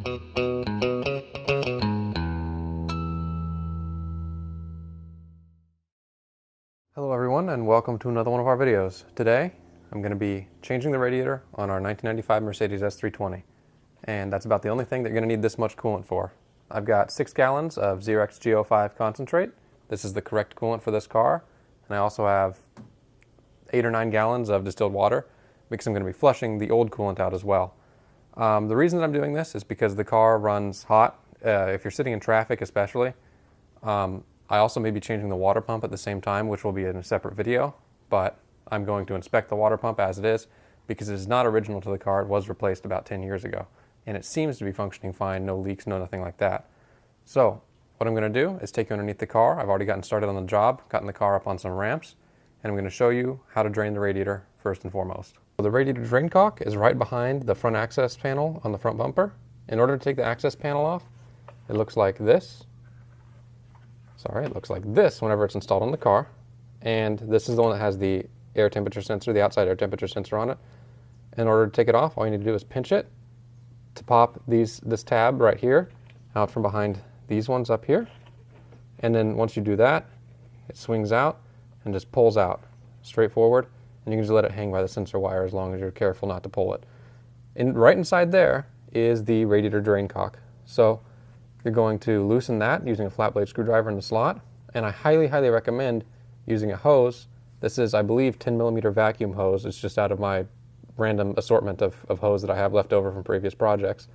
Hello everyone, and welcome to another one of our videos. Today I'm going to be changing the radiator on our 1995 Mercedes S320, and that's about the only thing that you're going to need this much coolant for. I've got 6 gallons of Xerox Go5 concentrate. This is the correct coolant for this car, and I also have 8 or 9 gallons of distilled water because I'm going to be flushing the old coolant out as well. The reason that I'm doing this is because the car runs hot, if you're sitting in traffic especially. I also may be changing the water pump at the same time, which will be in a separate video, but I'm going to inspect the water pump as it is because it is not original to the car. It was replaced about 10 years ago, and it seems to be functioning fine, no leaks, no nothing like that. So what I'm going to do is take you underneath the car. I've already gotten started on the job, gotten the car up on some ramps, and I'm going to show you how to drain the radiator first and foremost. So the radiator drain cock is right behind the front access panel on the front bumper. In order to take the access panel off, it looks like this. It looks like this whenever it's installed on the car. And this is the one that has the air temperature sensor, the outside air temperature sensor on it. In order to take it off, all you need to do is pinch it to pop this tab right here out from behind these ones up here. And then once you do that, it swings out and just pulls out straightforward. And you can just let it hang by the sensor wire as long as you're careful not to pull it. Right inside there is the radiator drain cock. So you're going to loosen that using a flat blade screwdriver in the slot, and I highly recommend using a hose. This is, I believe, 10mm vacuum hose. It's just out of my random assortment of hose that I have left over from previous projects,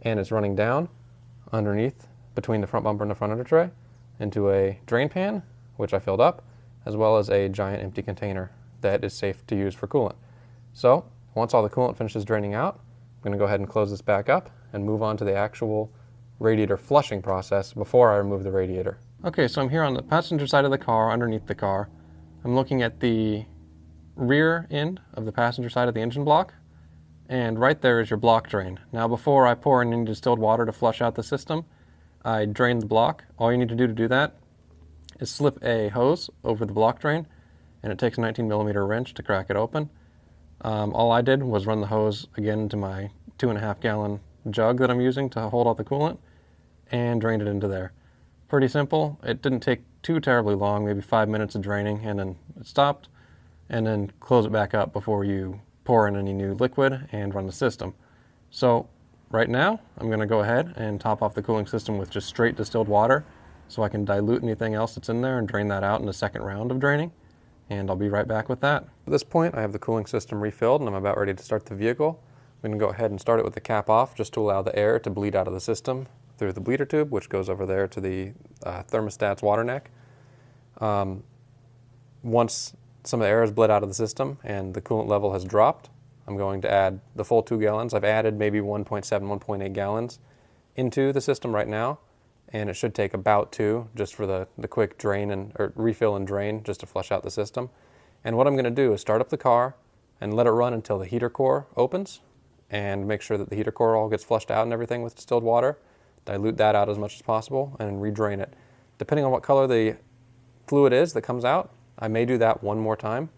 and it's running down underneath between the front bumper and the front under tray into a drain pan, which I filled up, as well as a giant empty container that is safe to use for coolant. So once all the coolant finishes draining out, I'm going to go ahead and close this back up and move on to the actual radiator flushing process before I remove the radiator. Okay, so I'm here on the passenger side of the car, underneath the car. I'm looking at the rear end of the passenger side of the engine block, and right there is your block drain. Now before I pour in any distilled water to flush out the system, I drain the block. All you need to do that is slip a hose over the block drain, and it takes a 19mm wrench to crack it open. All I did was run the hose again into my 2.5 gallon jug that I'm using to hold all the coolant and drained it into there. Pretty simple. It didn't take too terribly long, maybe 5 minutes of draining, and then it stopped, and then close it back up before you pour in any new liquid and run the system. So right now I'm going to go ahead and top off the cooling system with just straight distilled water so I can dilute anything else that's in there and drain that out in the second round of draining, and I'll be right back with that. At this point I have the cooling system refilled and I'm about ready to start the vehicle. I'm going to go ahead and start it with the cap off just to allow the air to bleed out of the system through the bleeder tube, which goes over there to the thermostat's water neck. Once some of the air has bled out of the system and the coolant level has dropped, I'm going to add the full 2 gallons. I've added maybe 1.7, 1.8 gallons into the system right now, and it should take about 2 just for the quick drain or refill and drain just to flush out the system. And what I'm going to do is start up the car and let it run until the heater core opens, and make sure that the heater core all gets flushed out and everything with distilled water, dilute that out as much as possible, and redrain it. Depending on what color the fluid is that comes out, I may do that one more time,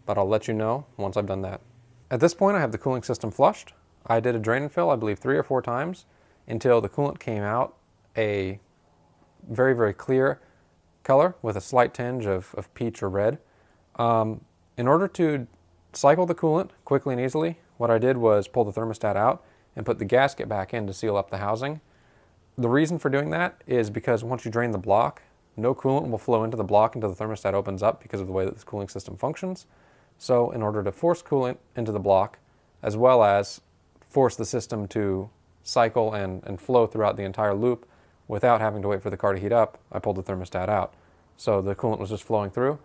but I'll let you know once I've done that. At this point I have the cooling system flushed. I did a drain and fill, I believe 3 or 4 times, until the coolant came out a very clear color with a slight tinge of peach or red. In order to cycle the coolant quickly and easily, what I did was pull the thermostat out and put the gasket back in to seal up the housing. The reason for doing that is because once you drain the block, no coolant will flow into the block until the thermostat opens up because of the way that this cooling system functions. So in order to force coolant into the block, as well as force the system to cycle and flow throughout the entire loop without having to wait for the car to heat up, I pulled the thermostat out. So the coolant was just flowing through,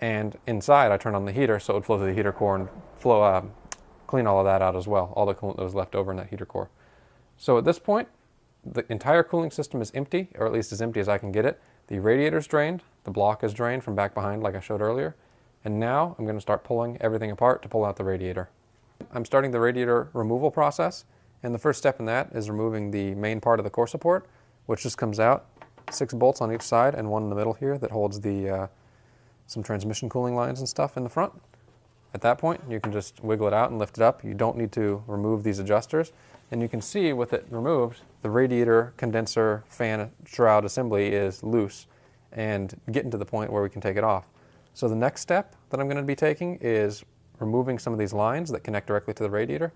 and inside I turned on the heater so it would flow through the heater core and clean all of that out as well, all the coolant that was left over in that heater core. So at this point, the entire cooling system is empty, or at least as empty as I can get it. The radiator's drained, the block is drained from back behind like I showed earlier, and now I'm going to start pulling everything apart to pull out the radiator. I'm starting the radiator removal process, and the first step in that is removing the main part of the core support, which just comes out, 6 bolts on each side and one in the middle here that holds the some transmission cooling lines and stuff in the front. At that point, you can just wiggle it out and lift it up. You don't need to remove these adjusters. And you can see with it removed, the radiator, condenser, fan, shroud assembly is loose and getting to the point where we can take it off. So the next step that I'm going to be taking is removing some of these lines that connect directly to the radiator.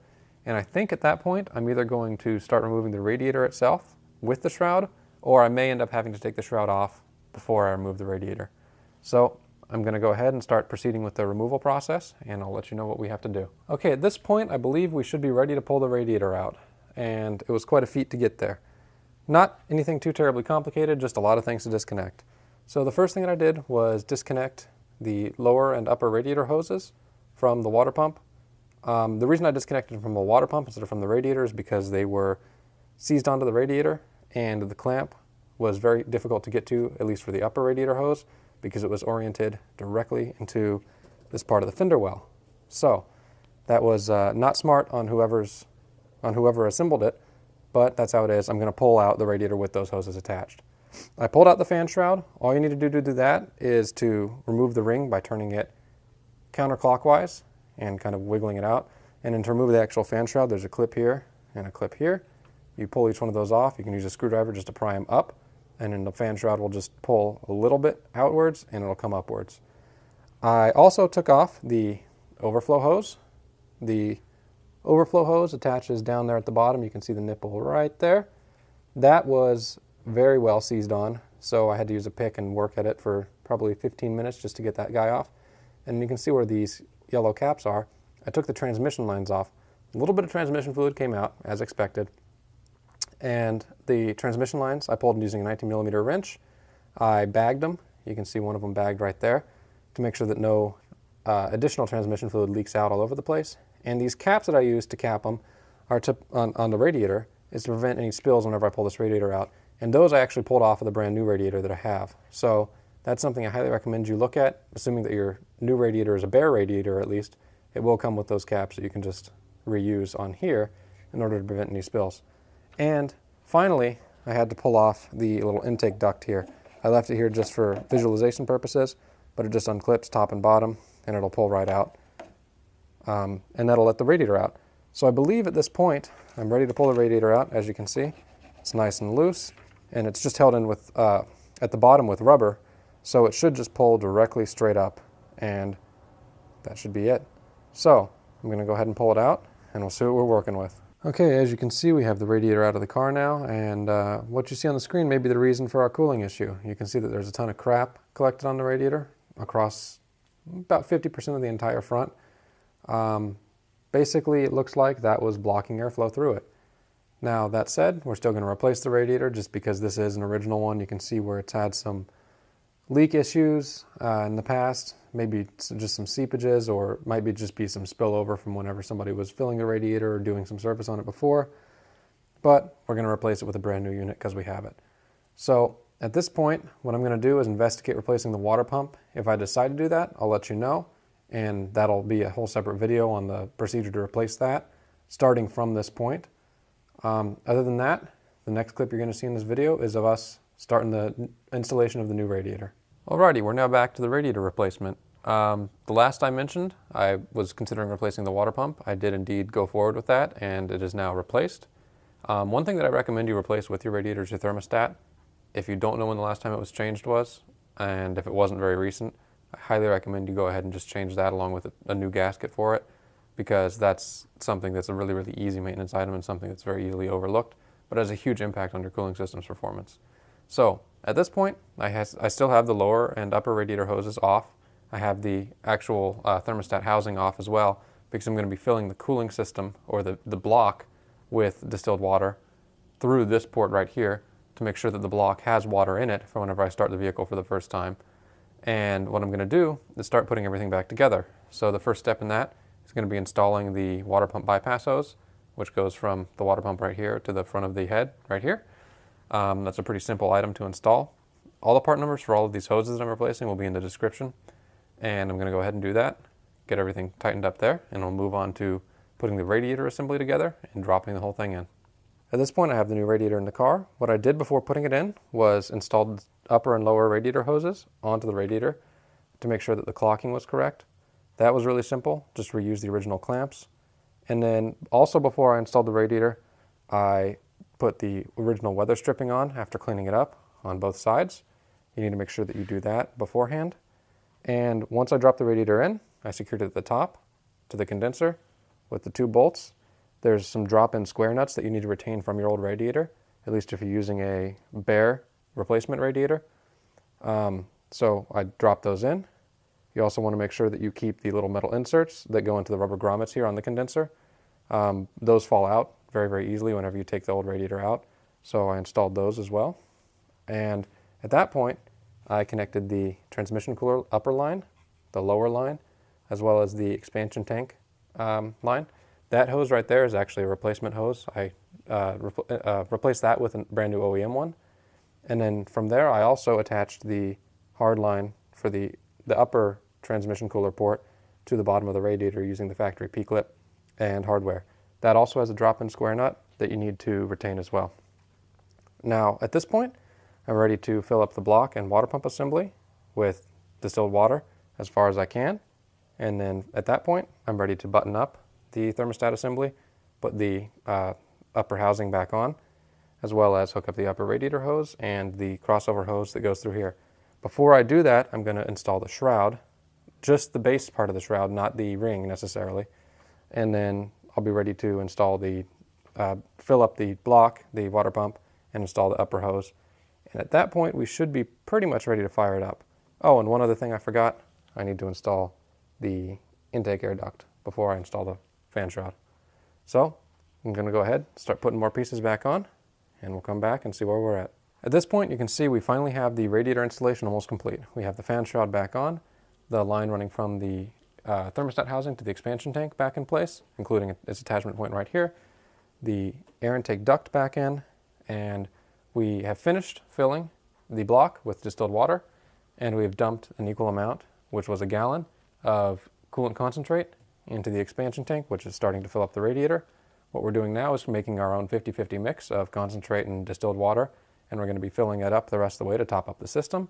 And I think at that point, I'm either going to start removing the radiator itself with the shroud, or I may end up having to take the shroud off before I remove the radiator. So I'm going to go ahead and start proceeding with the removal process, and I'll let you know what we have to do. Okay, at this point, I believe we should be ready to pull the radiator out, and it was quite a feat to get there. Not anything too terribly complicated, just a lot of things to disconnect. So the first thing that I did was disconnect the lower and upper radiator hoses from the water pump. The reason I disconnected from the water pump instead of from the radiator is because they were seized onto the radiator, and the clamp was very difficult to get to, at least for the upper radiator hose, because it was oriented directly into this part of the fender well. So that was not smart on whoever assembled it, but that's how it is. I'm going to pull out the radiator with those hoses attached. I pulled out the fan shroud. All you need to do that is to remove the ring by turning it counterclockwise and kind of wiggling it out. And then to remove the actual fan shroud, there's a clip here and a clip here. You pull each one of those off. You can use a screwdriver just to pry them up, and then the fan shroud will just pull a little bit outwards and it'll come upwards. I also took off the overflow hose. The overflow hose attaches down there at the bottom. You can see the nipple right there. That was very well seized on, so I had to use a pick and work at it for probably 15 minutes just to get that guy off. And you can see where these yellow caps are. I took the transmission lines off. A little bit of transmission fluid came out, as expected. And the transmission lines I pulled using a 19mm wrench. I bagged them. You can see one of them bagged right there to make sure that no additional transmission fluid leaks out all over the place. And these caps that I used to cap them are on the radiator is to prevent any spills whenever I pull this radiator out. And those I actually pulled off of the brand new radiator that I have. So that's something I highly recommend you look at, assuming that your new radiator is a bare radiator at least. It will come with those caps that you can just reuse on here in order to prevent any spills. And finally, I had to pull off the little intake duct here. I left it here just for visualization purposes, but it just unclips top and bottom, and it'll pull right out. And that'll let the radiator out. So I believe at this point, I'm ready to pull the radiator out. As you can see, it's nice and loose, and it's just held in with, at the bottom with rubber, so it should just pull directly straight up, and that should be it. So I'm going to go ahead and pull it out, and we'll see what we're working with. Okay, as you can see, we have the radiator out of the car now, and what you see on the screen may be the reason for our cooling issue. You can see that there's a ton of crap collected on the radiator across about 50% of the entire front. Basically, it looks like that was blocking airflow through it. Now, that said, we're still going to replace the radiator just because this is an original one. You can see where it's had some leak issues in the past, maybe just some seepages, or might just be some spillover from whenever somebody was filling the radiator or doing some service on it before. But we're going to replace it with a brand new unit because we have it. So at this point, what I'm going to do is investigate replacing the water pump. If I decide to do that, I'll let you know, and that'll be a whole separate video on the procedure to replace that, starting from this point. Other than that, the next clip you're going to see in this video is of us starting the installation of the new radiator. Alrighty, we're now back to the radiator replacement. The last I mentioned, I was considering replacing the water pump. I did indeed go forward with that, and it is now replaced. One thing that I recommend you replace with your radiator is your thermostat. If you don't know when the last time it was changed was, and if it wasn't very recent, I highly recommend you go ahead and just change that along with a new gasket for it, because that's something that's a really, really easy maintenance item and something that's very easily overlooked, but has a huge impact on your cooling system's performance. So at this point, I still have the lower and upper radiator hoses off. I have the actual thermostat housing off as well, because I'm going to be filling the cooling system, or the block, with distilled water through this port right here to make sure that the block has water in it for whenever I start the vehicle for the first time. And what I'm going to do is start putting everything back together. So the first step in that is going to be installing the water pump bypass hose, which goes from the water pump right here to the front of the head right here. That's a pretty simple item to install. All the part numbers for all of these hoses that I'm replacing will be in the description, and I'm going to go ahead and do that, get everything tightened up there, and we'll move on to putting the radiator assembly together and dropping the whole thing in. At this point, I have the new radiator in the car. What I did before putting it in was installed the upper and lower radiator hoses onto the radiator to make sure that the clocking was correct. That was really simple, just reuse the original clamps. And then also before I installed the radiator, I put the original weather stripping on after cleaning it up on both sides. You need to make sure that you do that beforehand. And once I dropped the radiator in, I secured it at the top to the condenser with the 2 bolts. There's some drop-in square nuts that you need to retain from your old radiator, at least if you're using a bare replacement radiator. So I dropped those in. You also want to make sure that you keep the little metal inserts that go into the rubber grommets here on the condenser. Those fall out very, very easily whenever you take the old radiator out. So I installed those as well. And at that point, I connected the transmission cooler upper line, the lower line, as well as the expansion tank line. That hose right there is actually a replacement hose. I replaced that with a brand new OEM one. And then from there, I also attached the hard line for the upper transmission cooler port to the bottom of the radiator using the factory P-clip and hardware. That also has a drop-in square nut that you need to retain as well. Now, at this point, I'm ready to fill up the block and water pump assembly with distilled water as far as I can. And then at that point, I'm ready to button up the thermostat assembly, put the upper housing back on, as well as hook up the upper radiator hose and the crossover hose that goes through here. Before I do that, I'm going to install the shroud, just the base part of the shroud, not the ring necessarily. And then I'll be ready to install the, fill up the block, the water pump, and install the upper hose. And at that point, we should be pretty much ready to fire it up. Oh, and one other thing I forgot, I need to install the intake air duct before I install the fan shroud. So I'm going to go ahead, start putting more pieces back on, and we'll come back and see where we're at. At this point, you can see we finally have the radiator installation almost complete. We have the fan shroud back on, the line running from the thermostat housing to the expansion tank back in place, including its attachment point right here, the air intake duct back in, and we have finished filling the block with distilled water, and we have dumped an equal amount, which was a gallon, of coolant concentrate into the expansion tank, which is starting to fill up the radiator. What we're doing now is making our own 50-50 mix of concentrate and distilled water, and we're going to be filling it up the rest of the way to top up the system.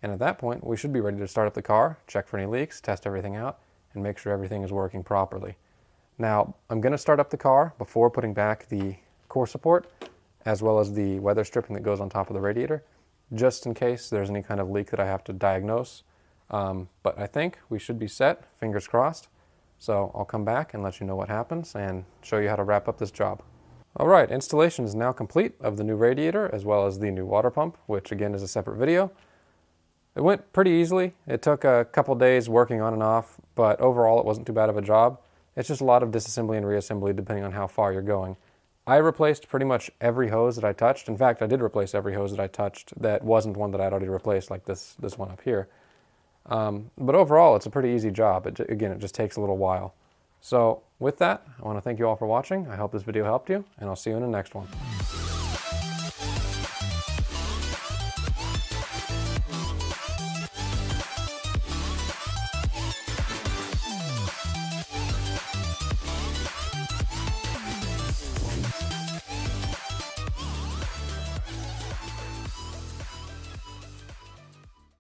And at that point, we should be ready to start up the car, check for any leaks, test everything out, and make sure everything is working properly. Now, I'm going to start up the car before putting back the core support, as well as the weather stripping that goes on top of the radiator, just in case there's any kind of leak that I have to diagnose. But I think we should be set, fingers crossed. So I'll come back and let you know what happens and show you how to wrap up this job. All right, installation is now complete of the new radiator as well as the new water pump, which again is a separate video. It went pretty easily. It took a couple days working on and off, but overall it wasn't too bad of a job. It's just a lot of disassembly and reassembly depending on how far you're going. I replaced pretty much every hose that I touched. In fact, I did replace every hose that I touched that wasn't one that I'd already replaced, like this one up here. But overall, it's a pretty easy job. Again, it just takes a little while. So with that, I want to thank you all for watching. I hope this video helped you, and I'll see you in the next one.